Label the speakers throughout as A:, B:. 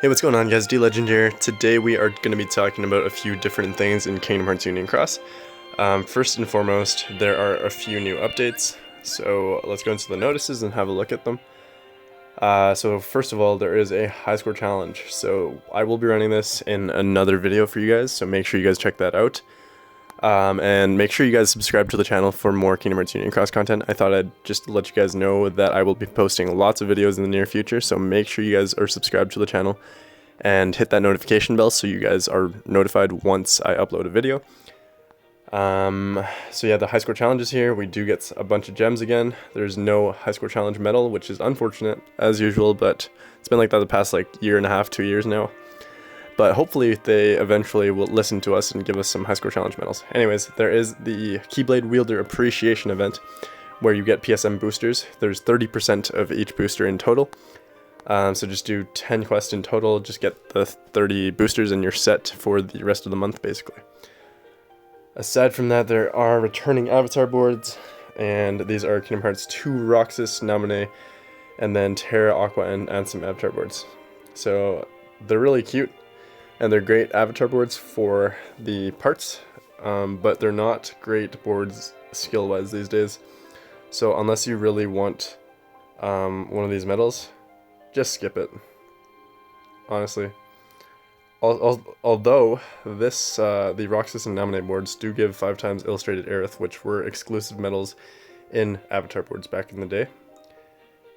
A: Hey, what's going on, guys? DLegend here. Today we are going to be talking about a few different things in Kingdom Hearts Union Cross. First and foremost, there are a few new updates, so let's go into the notices and have a look at them. So first of all, there is a high score challenge, so I will be running this in another video for you guys, so make sure you guys check that out. And make sure you guys subscribe to the channel for more Kingdom Hearts Union Cross content. I thought I'd just let you guys know that I will be posting lots of videos in the near future, so make sure you guys are subscribed to the channel and hit that notification bell so you guys are notified once I upload a video. So yeah, the high score challenge is here. We do get a bunch of gems again. There's no high score challenge medal, which is unfortunate as usual, but it's been like that the past year and a half, 2 years now. But hopefully they eventually will listen to us and give us some high score challenge medals. Anyways, there is the Keyblade Wielder Appreciation event where you get PSM boosters. There's 30% of each booster in total. So just do 10 quests in total, just get the 30 boosters and you're set for the rest of the month basically. Aside from that, there are returning avatar boards, and these are Kingdom Hearts 2 Roxas, Naminé, and then Terra, Aqua, and Ansem avatar boards. So they're really cute. And they're great avatar boards for the parts, but they're not great boards skill-wise these days. So unless you really want one of these medals, just skip it. Honestly. Although this the Roxas and Naminé boards do give 5x Illustrated Aerith, which were exclusive medals in avatar boards back in the day,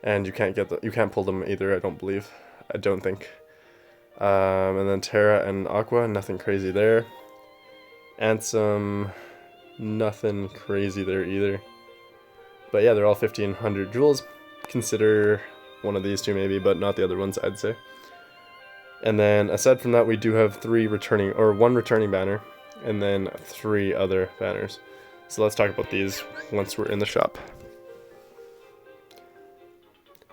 A: and you can't pull them either. I don't think. And then Terra and Aqua, nothing crazy there. Ansem, nothing crazy there either. But yeah, they're all 1500 jewels. Consider one of these two maybe, but not the other ones, I'd say. And then aside from that, we do have one returning banner, and then 3 other banners. So let's talk about these once we're in the shop.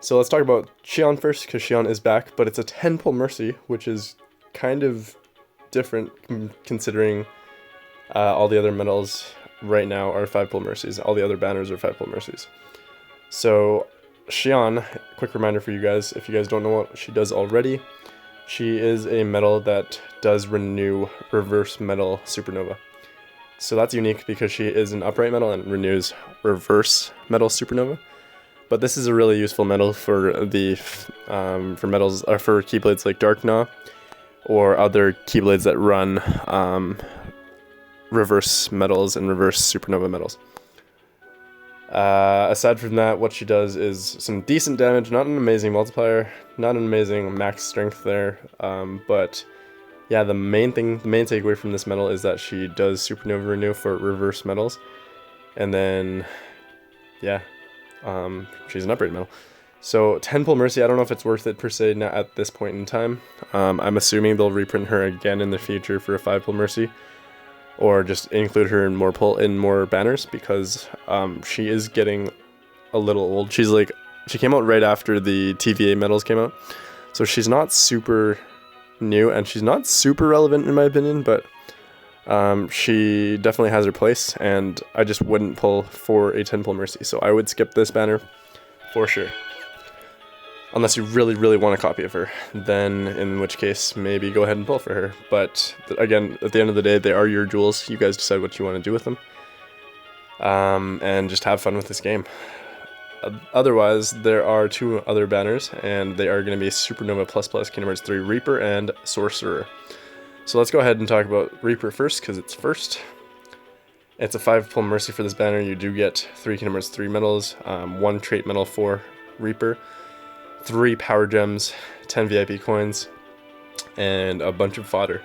A: So let's talk about Xian first, because Xian is back, but it's a 10-pull Mercy, which is kind of different considering all the other medals right now are 5-pull Mercies. All the other banners are 5-pull Mercies. So Xian, quick reminder for you guys, if you guys don't know what she does already, she is a medal that does renew reverse medal supernova. So that's unique because she is an upright medal and renews reverse medal supernova. But this is a really useful medal for the for Keyblades like Dark Gnaw, or other Keyblades that run reverse medals and reverse supernova medals. Aside from that, what she does is some decent damage, not an amazing multiplier, not an amazing max strength there, but yeah, the main takeaway from this medal is that she does supernova renew for reverse medals, and then yeah. She's an upgrade medal. So 10-pull Mercy, I don't know if it's worth it per se now at this point in time. I'm assuming they'll reprint her again in the future for a 5-pull Mercy, or just include her in more banners, because she is getting a little old. She came out right after the TVA medals came out, so she's not super new and she's not super relevant in my opinion, but she definitely has her place, and I just wouldn't pull for a 10-pull Mercy, so I would skip this banner for sure. Unless you really, really want a copy of her, then in which case maybe go ahead and pull for her. But again, at the end of the day, they are your jewels. You guys decide what you want to do with them, and just have fun with this game. Otherwise, there are 2 other banners, and they are going to be Supernova ++ Kingdom Hearts 3 Reaper and Sorcerer. So let's go ahead and talk about Reaper first, because it's first. It's a 5-pull Mercy for this banner. You do get 3 Kingdom Hearts 3 medals, 1 trait medal for Reaper, 3 power gems, 10 VIP coins, and a bunch of fodder.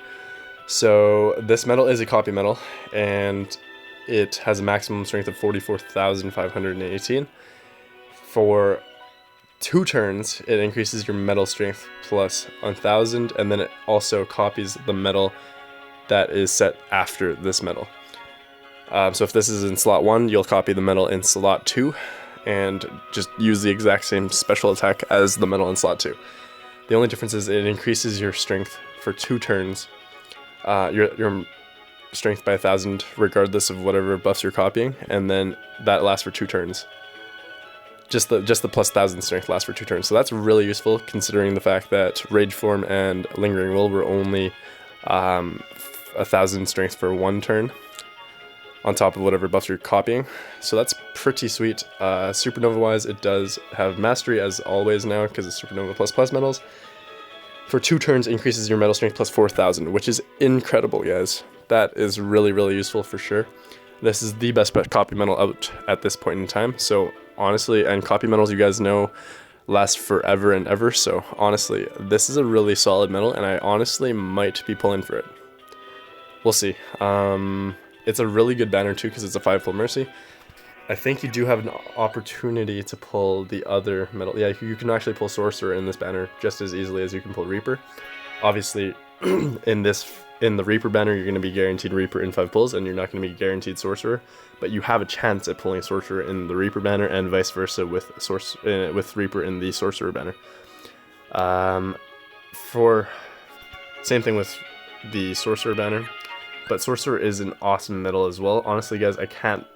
A: So this medal is a copy medal, and it has a maximum strength of 44,518. For 2 turns, it increases your medal strength plus 1,000, and then it also copies the medal that is set after this medal. So if this is in slot 1, you'll copy the medal in slot 2, and just use the exact same special attack as the medal in slot 2. The only difference is it increases your strength for 2 turns, your strength by 1,000, regardless of whatever buffs you're copying, and then that lasts for 2 turns. just the plus 1000 strength lasts for 2 turns. So that's really useful considering the fact that Rage Form and Lingering Will were only 1000 strength for 1 turn on top of whatever buffs you're copying. So that's pretty sweet. Supernova wise, it does have Mastery as always now because it's Supernova plus medals. For 2 turns, increases your metal strength plus 4000, which is incredible, guys. That is really, really useful for sure. This is the best copy medal out at this point in time. So honestly, and copy medals, you guys know, last forever and ever. So honestly, this is a really solid medal, and I honestly might be pulling for it. We'll see. It's a really good banner too because it's a 5-fold Mercy. I think you do have an opportunity to pull the other medal. Yeah, you can actually pull Sorcerer in this banner just as easily as you can pull Reaper. Obviously, in the Reaper banner, you're going to be guaranteed Reaper in 5 pulls, and you're not going to be guaranteed Sorcerer. But you have a chance at pulling Sorcerer in the Reaper banner, and vice versa with Reaper in the Sorcerer banner. Same thing with the Sorcerer banner, but Sorcerer is an awesome medal as well. Honestly, guys, I can't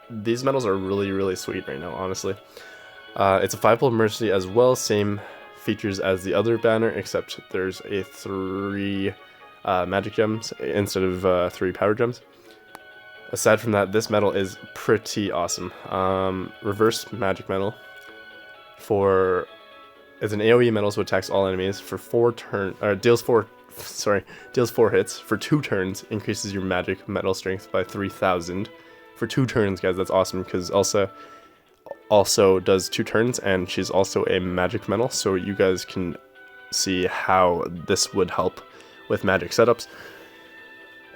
A: these medals are really, really sweet right now, honestly. It's a 5-fold Mercy as well, same features as the other banner, except there's a 3 magic gems instead of 3 power gems. Aside from that, this medal is pretty awesome. Reverse magic medal it's an AoE medal, so it attacks all enemies for 4 turns, or deals 4 hits for 2 turns, increases your magic metal strength by 3000. For 2 turns, guys, that's awesome because Elsa also does 2 turns, and she's also a magic medal, so you guys can see how this would help with magic setups.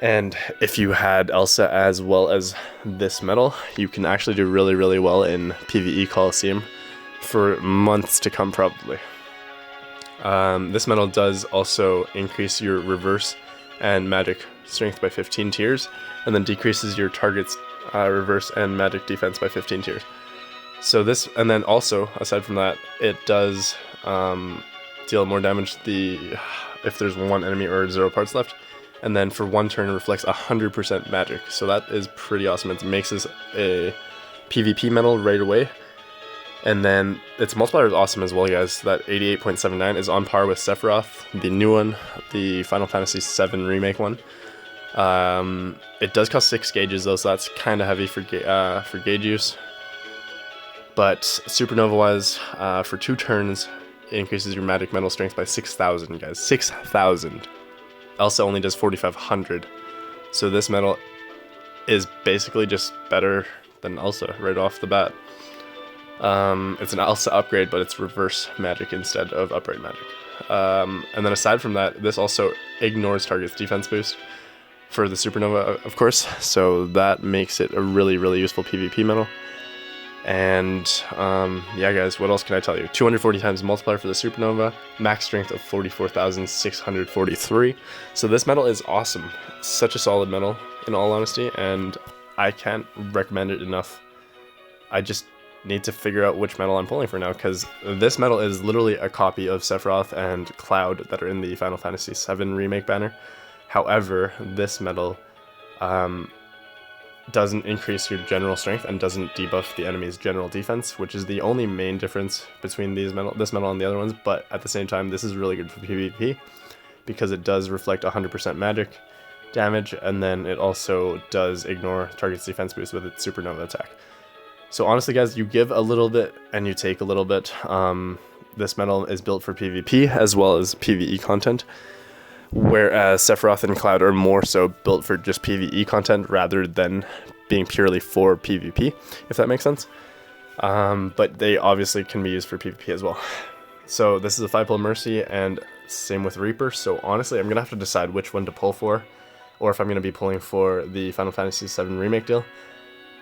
A: And if you had Elsa as well as this medal, you can actually do really, really well in PvE Coliseum for months to come, probably. This medal does also increase your reverse and magic strength by 15 tiers, and then decreases your target's reverse and magic defense by 15 tiers. So this, and then also, aside from that, it does deal more damage if there's 1 enemy or 0 parts left, and then for 1 turn it reflects 100% magic. So that is pretty awesome. It makes this a PvP medal right away. And then its multiplier is awesome as well, guys. That 88.79 is on par with Sephiroth, the new one, the Final Fantasy VII Remake one. It does cost 6 gauges though, so that's kind of heavy for gauge use. But Supernova wise, for 2 turns, it increases your magic metal strength by 6,000, guys. 6,000. Elsa only does 4,500. So this medal is basically just better than Elsa right off the bat. It's an Elsa upgrade, but it's reverse magic instead of upright magic. And then aside from that, this also ignores target's defense boost for the Supernova, of course, so that makes it a really, really useful PvP medal. And yeah, guys, what else can I tell you? 240 times multiplier for the Supernova, max strength of 44,643. So this medal is awesome. Such a solid medal, in all honesty, and I can't recommend it enough. I just need to figure out which medal I'm pulling for now, because this medal is literally a copy of Sephiroth and Cloud that are in the Final Fantasy VII Remake banner. However, this medal doesn't increase your general strength and doesn't debuff the enemy's general defense, which is the only main difference between this medal and the other ones. But at the same time, this is really good for PvP because it does reflect 100% magic damage, and then it also does ignore target's defense boost with its Supernova attack. So honestly, guys, you give a little bit and you take a little bit. This medal is built for PvP as well as PvE content, whereas Sephiroth and Cloud are more so built for just PvE content rather than being purely for PvP, if that makes sense. But they obviously can be used for PvP as well. So this is a 5-pull Mercy, and same with Reaper. So honestly, I'm going to have to decide which one to pull for, or if I'm going to be pulling for the Final Fantasy VII Remake deal.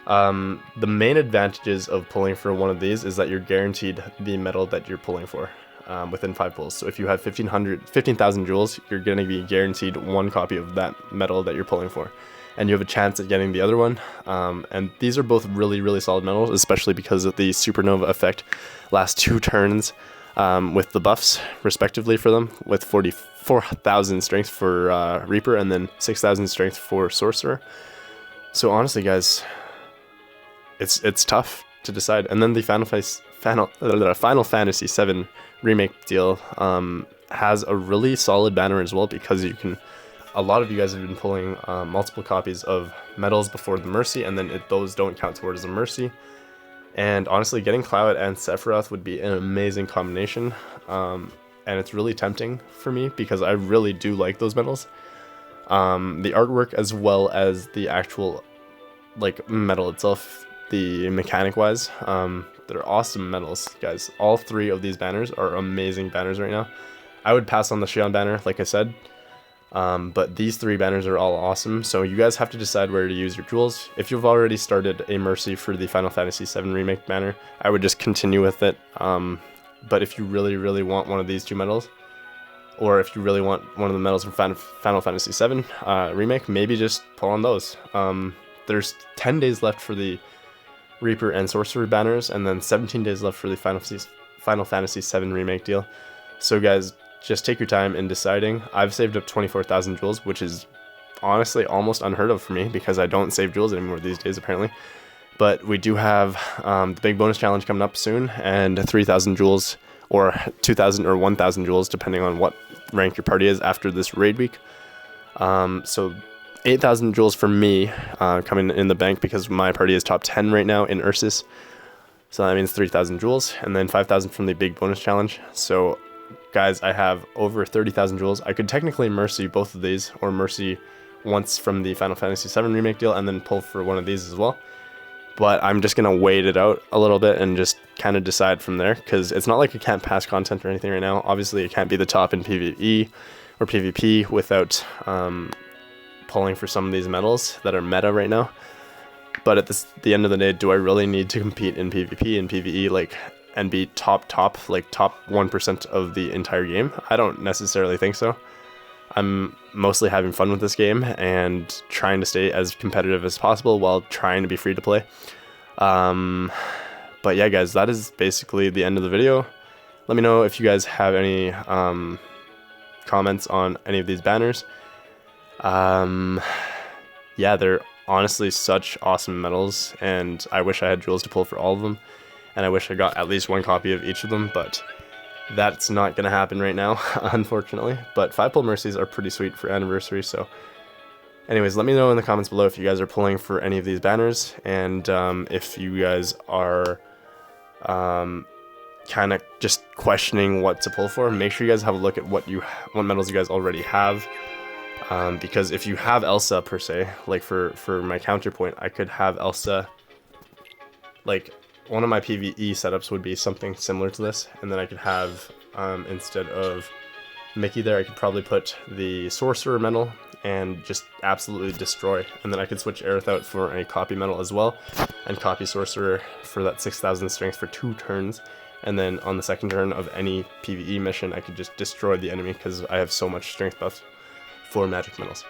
A: The main advantages of pulling for one of these is that you're guaranteed the medal that you're pulling for within 5 pulls. So if you have 15,000 jewels, you're going to be guaranteed 1 copy of that medal that you're pulling for, and you have a chance at getting the other one. And these are both really, really solid medals, especially because of the Supernova effect lasts 2 turns with the buffs respectively for them, with 44,000 strength for Reaper and then 6,000 strength for Sorcerer. So honestly, guys, it's tough to decide. And then the Final Fantasy VII Remake deal has a really solid banner as well, because you can, a lot of you guys have been pulling multiple copies of medals before the Mercy, and then those don't count towards the Mercy. And honestly, getting Cloud and Sephiroth would be an amazing combination, and it's really tempting for me because I really do like those medals. The artwork as well as the actual like medal itself, the mechanic wise, they're awesome medals, guys. All three of these banners are amazing banners right now. I would pass on the Xian banner, like I said, but these three banners are all awesome. So you guys have to decide where to use your jewels. If you've already started a Mercy for the Final Fantasy VII Remake banner, I would just continue with it. But if you really want one of these two medals, or if you really want one of the medals from Final Fantasy VII Remake, maybe just pull on those. There's 10 days left for the Reaper and Sorcerer banners, and then 17 days left for the Final Fantasy VII Remake deal. So guys, just take your time in deciding. I've saved up 24,000 jewels, which is honestly almost unheard of for me because I don't save jewels anymore these days apparently. But we do have the big bonus challenge coming up soon, and 3,000 jewels, or 2,000 or 1,000 jewels depending on what rank your party is after this raid week. So 8,000 jewels for me coming in the bank because my party is top 10 right now in Ursus. So that means 3,000 jewels, and then 5,000 from the big bonus challenge. So guys, I have over 30,000 jewels. I could technically Mercy both of these, or Mercy once from the Final Fantasy VII Remake deal and then pull for one of these as well. But I'm just going to wait it out a little bit and just kind of decide from there, because it's not like I can't pass content or anything right now. Obviously, it can't be the top in PvE or PvP without pulling for some of these medals that are meta right now. But at the end of the day, do I really need to compete in PvP and PvE and be top, like top 1% of the entire game? I don't necessarily think so. I'm mostly having fun with this game and trying to stay as competitive as possible while trying to be free to play. But yeah, guys, that is basically the end of the video. Let me know if you guys have any comments on any of these banners. Yeah, they're honestly such awesome medals, and I wish I had jewels to pull for all of them, and I wish I got at least one copy of each of them, but that's not gonna happen right now, unfortunately. But 5-pull Mercies are pretty sweet for anniversary. So anyways, let me know in the comments below if you guys are pulling for any of these banners, and if you guys are kind of just questioning what to pull for. Make sure you guys have a look at what medals you guys already have, because if you have Elsa per se, like for my counterpoint, I could have Elsa, like one of my PvE setups would be something similar to this, and then I could have, instead of Mickey there, I could probably put the Sorcerer medal and just absolutely destroy, and then I could switch Aerith out for a copy medal as well, and copy Sorcerer for that 6,000 strength for 2 turns, and then on the second turn of any PvE mission, I could just destroy the enemy because I have so much strength buff for magic medals.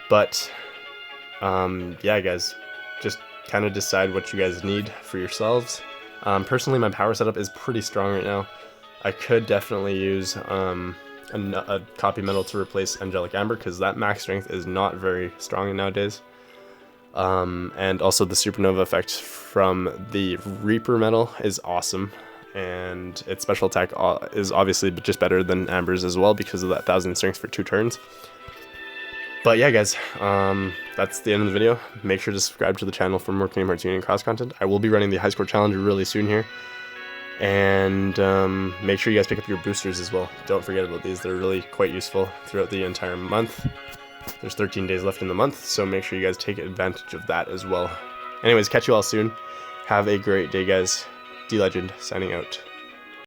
A: But, yeah guys, just kind of decide what you guys need for yourselves. Personally, my power setup is pretty strong right now. I could definitely use a copy medal to replace Angelic Amber, because that max strength is not very strong nowadays. And also the supernova effect from the Reaper medal is awesome, and its special attack is obviously just better than Amber's as well because of that 1,000 strength for 2 turns. But yeah guys, that's the end of the video. Make sure to subscribe to the channel for more Kingdom Hearts Union cross content. I will be running the high score challenge really soon here. And make sure you guys pick up your boosters as well. Don't forget about these, they're really quite useful throughout the entire month. There's 13 days left in the month, so make sure you guys take advantage of that as well. Anyways, catch you all soon. Have a great day guys. DLegend signing out.